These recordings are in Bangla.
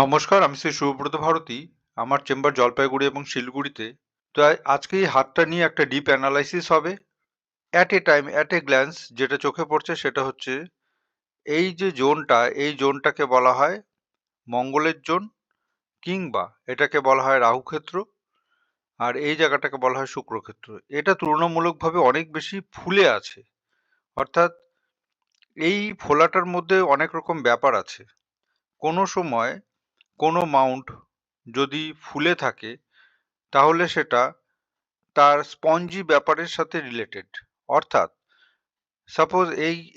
নমস্কার, আমি শ্রী শুভব্রত ভারতী। আমার চেম্বার জলপাইগুড়ি এবং শিলিগুড়িতে। তো আজকে এই হাতটা নিয়ে একটা ডিপ অ্যানালাইসিস হবে। At a time, at a glance যেটা চোখে পড়ছে সেটা হচ্ছে এই যে জোনটা, এই জোনটাকে বলা হয় মঙ্গলের জোন, কিংবা এটাকে বলা হয় রাহুক্ষেত্র, আর এই জায়গাটাকে বলা হয় শুক্রক্ষেত্র। এটা তুলনামূলকভাবে অনেক বেশি ফুলে আছে। অর্থাৎ এই ফোলাটার মধ্যে অনেক রকম ব্যাপার আছে। কোনো সময় কোনো মাউন্ট যদি ফুলে থাকে তাহলে সেটা তার স্পঞ্জি ব্যাপারের সাথে রিলেটেড। অর্থাৎ সাপোজ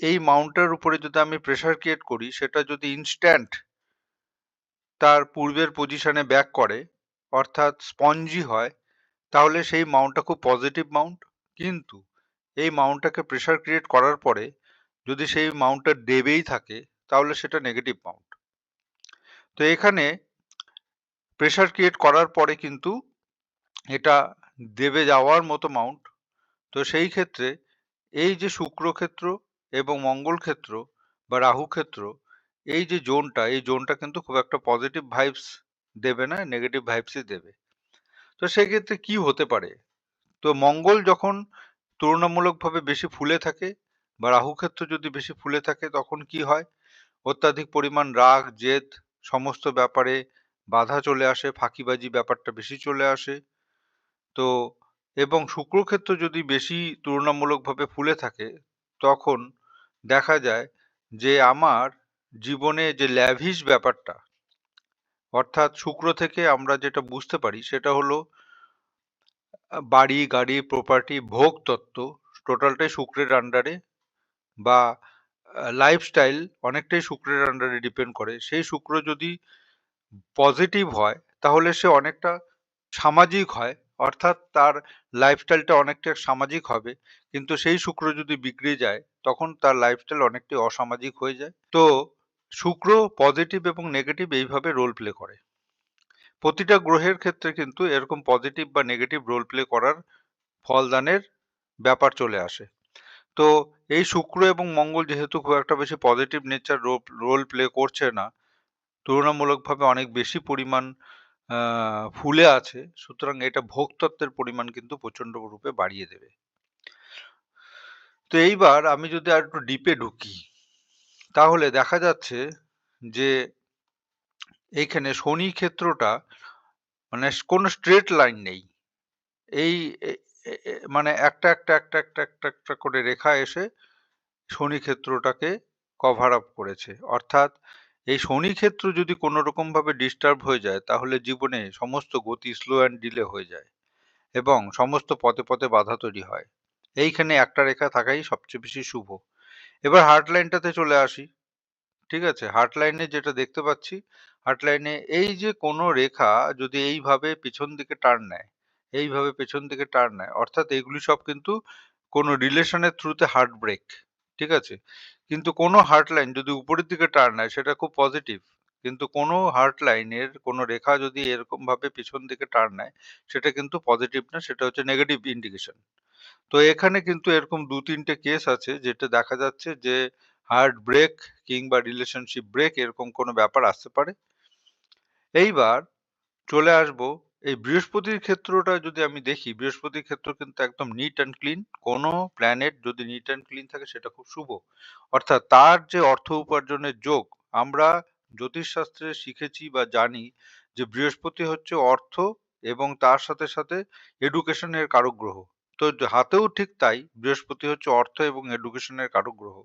এই মাউন্টের উপরে যদি আমি প্রেসার ক্রিয়েট করি, সেটা যদি ইনস্ট্যান্ট তার পূর্বের পজিশনে ব্যাক করে, অর্থাৎ স্পঞ্জি হয়, তাহলে সেই মাউন্টটা খুব পজিটিভ মাউন্ট। কিন্তু এই মাউন্টটাকে প্রেসার ক্রিয়েট করার পরে যদি সেই মাউন্টটা দেবেই থাকে, তাহলে সেটা নেগেটিভ মাউন্ট। তো এখানে প্রেসার ক্রিয়েট করার পরে কিন্তু এটা দেবে যাওয়ার মতো মাউন্ট। তো সেই ক্ষেত্রে এই যে শুক্রক্ষেত্র এবং মঙ্গল ক্ষেত্র বা রাহু ক্ষেত্র, এই যে জোনটা, এই জোনটা কিন্তু খুব একটা পজিটিভ ভাইবস দেবে না, নেগেটিভ ভাইবসই দেবে। তো সেক্ষেত্রে কি হতে পারে? তো মঙ্গল যখন তুলনামূলকভাবে বেশি ফুলে থাকে বা রাহু ক্ষেত্র যদি বেশি ফুলে থাকে, তখন কি হয়? অত্যাধিক পরিমাণ রাগ, জেদ, সমস্ত ব্যাপারে বাধা চলে আসে, ফাঁকিবাজি ব্যাপারটা বেশি চলে আসে। তো এবং শুক্রক্ষেত্র যদি বেশি তুলনামূলকভাবে ফুলে থাকে, তখন দেখা যায় যে আমার জীবনে যে ল্যাভিশ ব্যাপারটা, অর্থাৎ শুক্র থেকে আমরা যেটা বুঝতে পারি সেটা হলো বাড়ি, গাড়ি, প্রপার্টি, ভোগ তত্ত্ব টোটালটাই শুক্রের আন্ডারে, বা লাইফস্টাইল অনেকটাই শুক্রের আন্ডারে ডিপেন্ড করে। সেই শুক্র যদি পজিটিভ হয় তাহলে সে অনেকটা সামাজিক হয়, অর্থাৎ তার লাইফস্টাইলটা অনেকটা সামাজিক হবে। কিন্তু সেই শুক্র যদি বিগড়ে যায়, তখন তার লাইফস্টাইল অনেকটাই অসামাজিক হয়ে যায়। তো শুক্র পজিটিভ এবং নেগেটিভ এইভাবে রোল প্লে করে। প্রতিটা গ্রহের ক্ষেত্রে কিন্তু এরকম পজিটিভ বা নেগেটিভ রোল প্লে করার ফলদানের ব্যাপার চলে আসে। তো এই শুক্র এবং মঙ্গল যেহেতু খুব একটা বেশি পজিটিভ নেচার রোল প্লে করছে না, তুলনামূলকভাবে অনেক বেশি পরিমাণ ফুলে আছে, সুতরাং এটা ভোগতত্ত্বের পরিমাণ কিন্তু প্রচন্ড রূপে বাড়িয়ে দেবে। তো এইবার আমি যদি আর একটু ডিপে ঢুকি, তাহলে দেখা যাচ্ছে যে এইখানে শনি ক্ষেত্রটা, মানে কোনো স্ট্রেট লাইন নেই। এই মানে একটা করে রেখা এসে শনি ক্ষেত্রটাকে কভার আপ করেছে। অর্থাৎ এই শনি ক্ষেত্র যদি কোনো রকম ভাবে ডিস্টার্ব হয়ে যায়, তাহলে জীবনে সমস্ত গতি স্লো অ্যান্ড ডিলে হয়ে যায় এবং সমস্ত পথে পথে বাধা তৈরি হয়। এইখানে একটা রেখা থাকাই সবচেয়ে বেশি শুভ। এবার হার্ট লাইনটাতে চলে আসি। ঠিক আছে, হার্ট লাইনে যেটা দেখতে পাচ্ছি, হার্ট লাইনে এই যে কোনো রেখা যদি এইভাবে পেছন দিকে টার্ন নেয়, এইভাবে পেছন দিকে টার্ন নেয়, অর্থাৎ এগুলি সব কিন্তু কোনো রিলেশনের থ্রুতে হার্ট ব্রেক। ঠিক আছে, কিন্তু কোনো হার্ট লাইন যদি উপরের দিকে টার্ন নেয় সেটা খুব পজিটিভ। কিন্তু কোনো হার্ট লাইনের কোনো রেখা যদি এরকম ভাবে পেছন দিকে টার্ন নেয়, সেটা কিন্তু পজিটিভ না, সেটা হচ্ছে নেগেটিভ ইন্ডিকেশন। তো এখানে কিন্তু এরকম ২-৩টে কেস আছে যেটা দেখা যাচ্ছে যে হার্ট ব্রেক কিংবা রিলেশনশিপ ব্রেক এরকম কোনো ব্যাপার আসতে পারে। এইবার চলে আসবো এই বৃহস্পতির ক্ষেত্রটা যদি আমি দেখি, বৃহস্পতির ক্ষেত্র কিন্তু একদম নিট অ্যান্ড ক্লিন। কোনো প্ল্যানেট যদি নিট অ্যান্ড ক্লিন থাকে সেটা খুব শুভ। অর্থাৎ তার যে অর্থ উপার্জনের যোগ, আমরা জ্যোতিষশাস্ত্রে শিখেছি বা জানি যে বৃহস্পতি হচ্ছে অর্থ এবং তার সাথে সাথে এডুকেশনের কারক গ্রহ। তো হাতেও ঠিক তাই, বৃহস্পতি হচ্ছে অর্থ এবং এডুকেশনের কারক গ্রহ।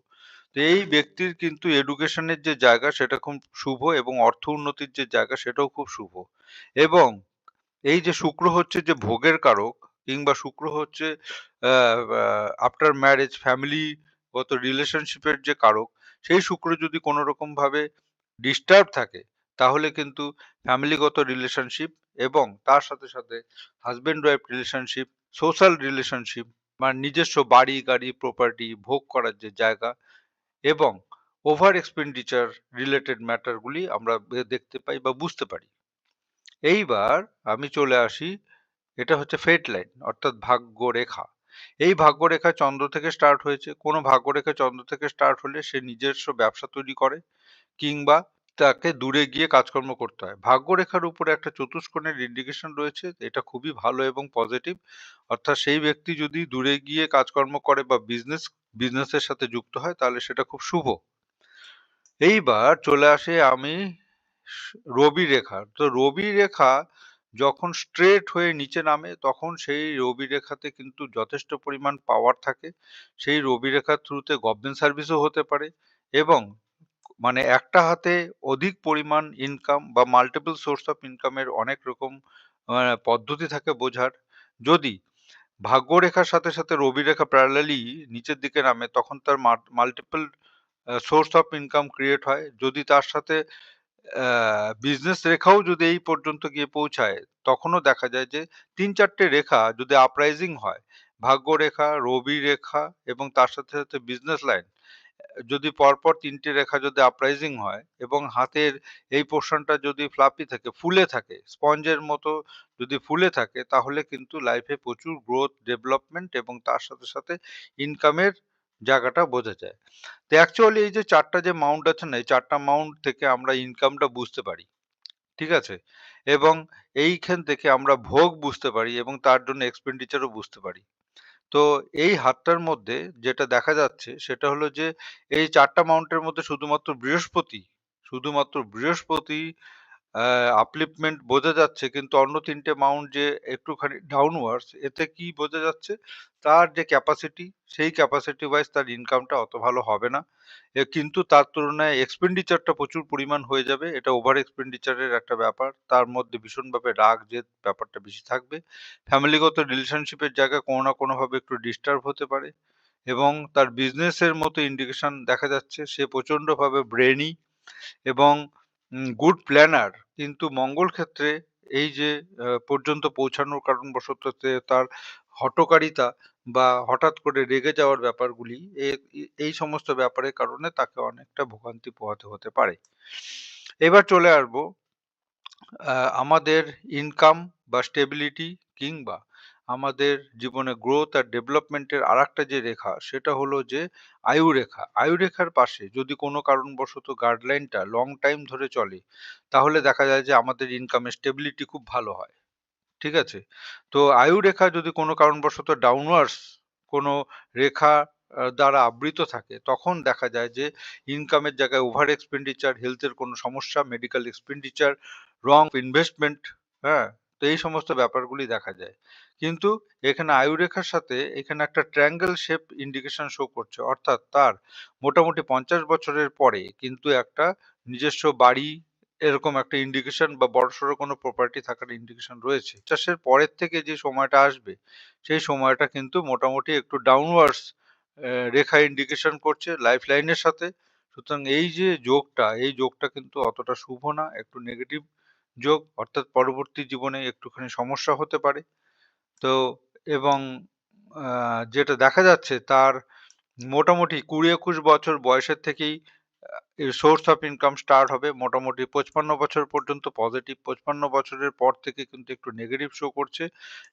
তো এই ব্যক্তির কিন্তু এডুকেশনের যে জায়গা সেটা খুব শুভ এবং অর্থ উন্নতির যে জায়গা সেটাও খুব শুভ। এবং এই যে শুক্র হচ্ছে যে ভোগের কারক, কিংবা শুক্র হচ্ছে আফটার ম্যারেজ ফ্যামিলিগত রিলেশনশিপের যে কারক, সেই শুক্র যদি কোনো রকম ভাবে ডিস্টার্ব থাকে, তাহলে কিন্তু ফ্যামিলিগত রিলেশনশিপ এবং তার সাথে সাথে husband wife relationship, social relationship, মানে নিজস্ব বাড়ি, গাড়ি, প্রপার্টি ভোগ করার যে জায়গা, এবং ওভার এক্সপেন্ডিচার রিলেটেড ম্যাটারগুলি আমরা দেখতে পাই বা বুঝতে পারি। এইবার আমি চলে আসি, এটা হচ্ছে ফেট লাইন, অর্থাৎ ভাগ্যরেখা। এই ভাগ্যরেখা চন্দ্র থেকে স্টার্ট হয়েছে। কোনো ভাগ্যরেখা চন্দ্র থেকে স্টার্ট হলে সে নিজস্ব ব্যবসা তৈরি করে, কিংবা তাকে দূরে গিয়ে কাজকর্ম করতে হয়। ভাগ্যরেখার উপরে একটা চতুষ্কোণের ইন্ডিকেশন রয়েছে। এটা খুবই ভালো এবং পজিটিভ। অর্থাৎ সেই ব্যক্তি যদি দূরে গিয়ে কাজকর্ম করে বা বিজনেসের সাথে যুক্ত হয় তাহলে সেটা খুব শুভ। এইবার চলে আসি আমি রবি রেখা। তো রবি রেখা যখন স্ট্রেট হয়ে নিচে নামে তখন সেই রবি রেখাতে কিন্তু যথেষ্ট পরিমাণ পাওয়ার থাকে। সেই রবি রেখার থ্রুতে গভর্নমেন্ট সার্ভিসও হতে পারে এবং মানে একটা হাতে অধিক পরিমাণ ইনকাম বা মাল্টিপল সোর্স অফ ইনকামের অনেক রকম পদ্ধতি থাকে বোঝার। যদি ভাগ্যরেখার সাথে সাথে রবি রেখা প্যারালালি নিচের দিকে নামে তখন তার multiple source of income create হয়। যদি তার সাথে বিজনেস রেখাও যদি এই পর্যন্ত গিয়ে পৌঁছায় তখনও দেখা যায় যে ৩-৪টে রেখা যদি আপরাইজিং হয়, ভাগ্যরেখা, রবি রেখা এবং তার সাথে সাথে বিজনেস লাইন যদি পরপর ৩টে রেখা যদি আপরাইজিং হয় এবং হাতের এই পোর্শনটা যদি ফ্লাফি থাকে, ফুলে থাকে, স্পঞ্জের মতো যদি ফুলে থাকে তাহলে কিন্তু লাইফে প্রচুর গ্রোথ, ডেভেলপমেন্ট এবং তার সাথে সাথে ইনকামের জায়গাটা বোঝা যায়। তো অ্যাকচুয়ালি এই যে ৪টা যে মাউন্ট আছে না, এই ৪টা মাউন্ট থেকে আমরা ইনকামটা বুঝতে পারি। ঠিক আছে? এবং এইখান থেকে আমরা ভোগ বুঝতে পারি এবং তার জন্য এক্সপেন্ডিচারও বুঝতে পারি। তো এই হাতটার মধ্যে যেটা দেখা যাচ্ছে সেটা হলো যে এই ৪টা মাউন্টের মধ্যে শুধুমাত্র বৃহস্পতি আপলিফমেন্ট বোঝা যাচ্ছে কিন্তু অন্য ৩টে মাউন্ট যে একটুখানি ডাউনওয়ার্ডস এতে কি বোঝা যাচ্ছে? তার যে ক্যাপাসিটি সেই ক্যাপাসিটি ওয়াইজ তার ইনকামটা অত ভালো হবে না। কিন্তু তার তুলনায় এক্সপেন্ডিচারটা প্রচুর পরিমাণ হয়ে যাবে। এটা ওভার এক্সপেন্ডিচারের একটা ব্যাপার। তার মধ্যে ভীষণভাবে রাগ জেদ ব্যাপারটা বেশি থাকবে। ফ্যামিলিগত রিলেশনশিপের জায়গায় কোনো না কোনোভাবে একটু ডিস্টার্ব হতে পারে এবং তার বিজনেসের মতো ইন্ডিকেশন দেখা যাচ্ছে। সে প্রচন্ডভাবে ব্রেনি এবং গুড প্ল্যানার কিন্তু মঙ্গল ক্ষেত্রে এই যে পর্যন্ত পৌঁছানোর কারণবশত তার হঠকারিতা বা হঠাৎ করে রেগে যাওয়ার ব্যাপারগুলি এই সমস্ত ব্যাপারের কারণে তাকে অনেকটা ভোগান্তি পোহাতে হতে পারে। এবার চলে আসবো আমাদের ইনকাম বা স্টেবিলিটি কিংবা আমাদের জীবনে গ্রোথ আর ডেভেলপমেন্টের আরেকটা যে রেখা সেটা হলো যে আয়ু রেখা। আয়ু রেখার পাশে যদি কোনো কারণবশত গাইডলাইনটা লং টাইম ধরে চলে তাহলে দেখা যায় যে আমাদের ইনকামের স্টেবিলিটি খুব ভালো হয়। ঠিক আছে? তো আয়ু রেখা যদি কোনো কারণবশত ডাউনওয়ার্ডস কোনো রেখা দ্বারা আবৃত থাকে, তখন দেখা যায় যে ইনকামের জায়গায় ওভার এক্সপেন্ডিচার, হেলথের কোনো সমস্যা, মেডিকেল এক্সপেন্ডিচার, রং ইনভেস্টমেন্ট, হ্যাঁ? তো এই সমস্ত ব্যাপারগুলি দেখা যায়। কিন্তু এখানে আয়ু রেখার সাথে এখানে একটা ট্রায়াঙ্গেল শেপ ইন্ডিকেশন শো করছে। অর্থাৎ তার মোটামুটি ৫০ বছরের পরে কিন্তু একটা নিজস্ব বাড়ি এরকম একটা ইন্ডিকেশন বা বড়সড় কোনো প্রপার্টি থাকার ইন্ডিকেশন রয়েছে। চাষের পরের থেকে যে সময়টা আসবে, সেই সময়টা কিন্তু মোটামুটি একটু ডাউনওয়ার্ডস রেখা ইন্ডিকেশন করছে লাইফ লাইনের সাথে। সুতরাং এই যে যোগটা, এই যোগটা কিন্তু অতটা শুভ না, একটু নেগেটিভ যোগ। অর্থাৎ পরবর্তী জীবনে একটুখানি সমস্যা হতে পারে। তো এবং যেটা দেখা যাচ্ছে তার মোটামুটি ২০-২১ বছর বয়সের থেকেই সোর্স অফ ইনকাম স্টার্ট হবে। মোটামুটি ৫৫ বছর পর্যন্ত পজিটিভ, ৫৫ বছরের পর থেকে কিন্তু একটু নেগেটিভ শো করছে।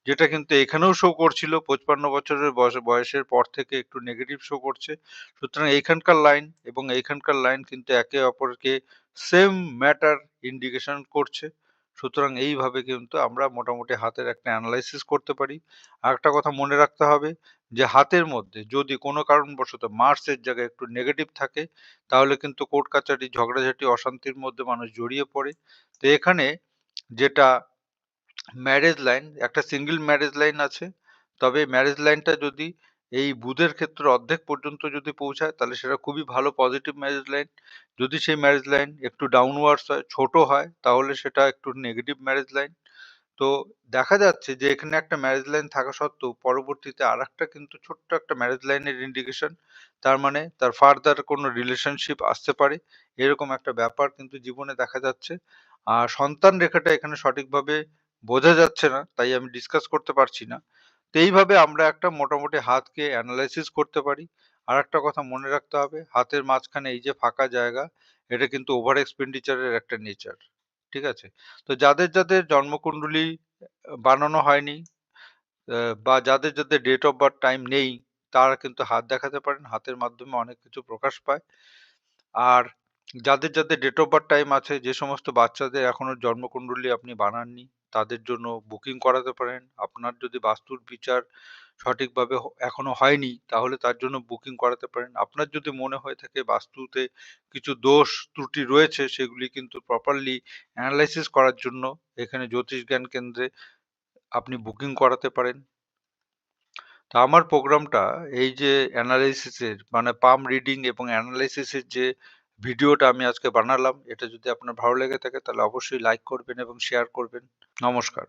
যেটা কিন্তু এখানেও শো করছিল ৫৫ বছরের বয়সের পর থেকে একটু নেগেটিভ শো করছে। সুতরাং এইখানকার লাইন এবং এইখানকার লাইন কিন্তু একে অপরকে সেম ম্যাটার ইন্ডিকেশন করছে। সুতরাং এইভাবে কিন্তু আমরা মোটামুটি হাতের একটা অ্যানালাইসিস করতে পারি। আরেকটা কথা মনে রাখতে হবে যে হাতের মধ্যে যদি কোনো কারণবশত মার্সের জায়গায় একটু নেগেটিভ থাকে তাহলে কিন্তু কোর্ট কাচারি, ঝগড়াঝাটি, অশান্তির মধ্যে মানুষ জড়িয়ে পড়ে। তো এখানে যেটা ম্যারেজ লাইন, একটা সিঙ্গেল ম্যারেজ লাইন আছে। তবে ম্যারেজ লাইনটা যদি এই বুধের ক্ষেত্রে অর্ধেক পর্যন্ত যদি পৌঁছায় তাহলে সেটা খুবই ভালো পজিটিভ ম্যারেজ লাইন। যদি সেই ম্যারেজ লাইন একটু ডাউনওয়ার্ডস হয়, ছোট হয় তাহলে সেটা একটু নেগেটিভ ম্যারেজ লাইন। তো দেখা যাচ্ছে যে এখানে একটা ম্যারেজ লাইন থাকা সত্ত্বেও পরবর্তীতে আরেকটা কিন্তু ছোট্ট একটা ম্যারেজ লাইনের ইন্ডিকেশন। তার মানে তার ফার্দার কোনো রিলেশনশিপ আসতে পারে। এরকম একটা ব্যাপার কিন্তু জীবনে দেখা যাচ্ছে। আর সন্তান রেখাটা এখানে সঠিকভাবে বোঝা যাচ্ছে না, তাই আমি ডিসকাস করতে পারছি না। তো এইভাবে আমরা একটা মোটামুটি হাতকে অ্যানালাইসিস করতে পারি। আরেকটা কথা মনে রাখতে হবে, হাতের মাঝখানে এই যে ফাঁকা জায়গা, এটা কিন্তু ওভার এক্সপেন্ডিচারের একটা নেচার। ঠিক আছে? তো যাদের জন্মকুণ্ডলী বানানো হয়নি বা যাদের ডেট অফ বার্থ টাইম নেই, তারা কিন্তু হাত দেখাতে পারেন। হাতের মাধ্যমে অনেক কিছু প্রকাশ পায়। আর যাদের ডেট অফ বার্থ টাইম আছে, যে সমস্ত বাচ্চাদের এখনো জন্মকুণ্ডলী আপনি বানাননি, তাদের জন্য বুকিং করাতে পারেন। আপনার যদি বাস্তুর বিচার সঠিকভাবে এখনো হয়নি, তাহলে তার জন্য বুকিং করাতে পারেন। আপনার যদি মনে হয়ে থাকে বাস্তুতে কিছু দোষ ত্রুটি রয়েছে, সেগুলি কিন্তু প্রপারলি অ্যানালাইসিস করার জন্য এখানে জ্যোতিষ জ্ঞান কেন্দ্রে আপনি বুকিং করাতে পারেন। তো আমার প্রোগ্রামটা এই যে অ্যানালাইসিসের মানে পাম রিডিং এবং অ্যানালাইসিসের যে ভিডিওটা আমি আজকে বানালাম, এটা যদি আপনার ভালো লেগে থাকে তাহলে অবশ্যই লাইক করবেন এবং শেয়ার করবেন। নমস্কার।